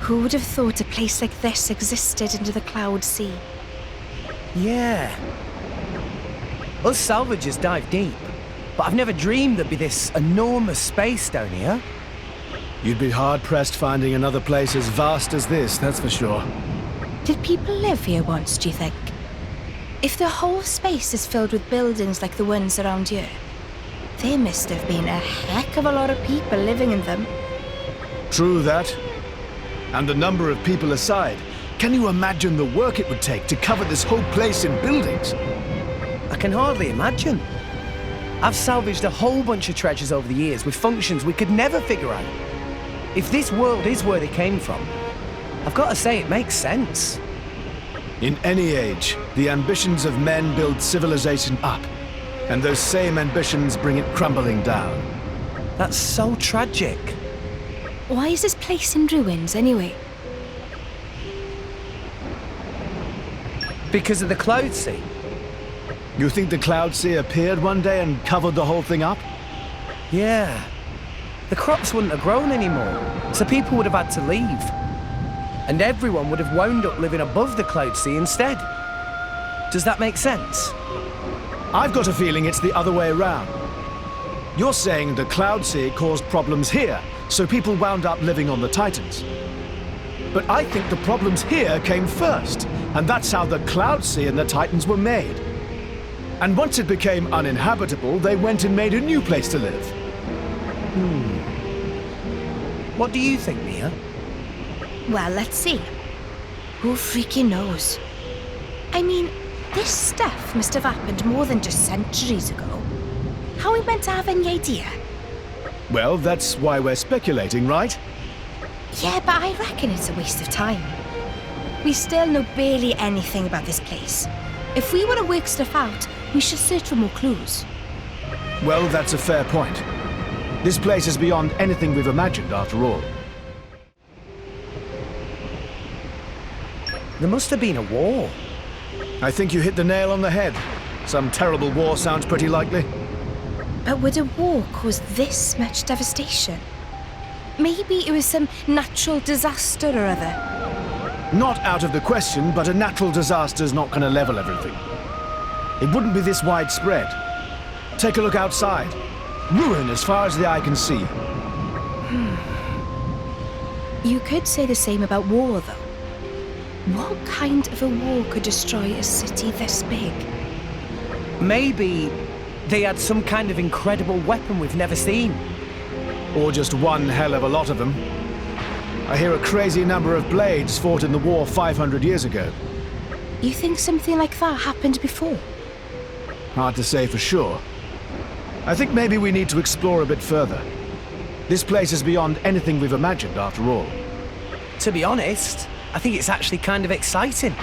Who would have thought a place like this existed under the Cloud Sea? Yeah. Us salvagers dive deep, but I've never dreamed there'd be this enormous space down here. You'd be hard-pressed finding another place as vast as this, that's for sure. Did people live here once, do you think? If the whole space is filled with buildings like the ones around here, there must have been a heck of a lot of people living in them. True that. And the number of people aside, can you imagine the work it would take to cover this whole place in buildings? I can hardly imagine. I've salvaged a whole bunch of treasures over the years with functions we could never figure out. If this world is where they came from, I've got to say it makes sense. In any age, the ambitions of men build civilization up, and those same ambitions bring it crumbling down. That's so tragic. Why is this place in ruins, anyway? Because of the Cloud Sea. You think the Cloud Sea appeared one day and covered the whole thing up? Yeah. The crops wouldn't have grown anymore, so people would have had to leave. And everyone would have wound up living above the Cloud Sea instead. Does that make sense? I've got a feeling it's the other way around. You're saying the Cloud Sea caused problems here, so people wound up living on the Titans. But I think the problems here came first, and that's how the Cloud Sea and the Titans were made. And once it became uninhabitable, they went and made a new place to live. What do you think, Mia? Well, let's see. Who freaking knows? I mean, this stuff must have happened more than just centuries ago. How are we meant to have any idea? Well, that's why we're speculating, right? Yeah, but I reckon it's a waste of time. We still know barely anything about this place. If we want to work stuff out, we should search for more clues. Well, that's a fair point. This place is beyond anything we've imagined, after all. There must have been a war. I think you hit the nail on the head. Some terrible war sounds pretty likely. But would a war cause this much devastation? Maybe it was some natural disaster or other. Not out of the question, but a natural disaster's not going to level everything. It wouldn't be this widespread. Take a look outside. Ruin as far as the eye can see. You could say the same about war, though. What kind of a war could destroy a city this big? Maybe they had some kind of incredible weapon we've never seen. Or just one hell of a lot of them. I hear a crazy number of blades fought in the war 500 years ago. You think something like that happened before? Hard to say for sure. I think maybe we need to explore a bit further. This place is beyond anything we've imagined, after all. To be honest, I think it's actually kind of exciting.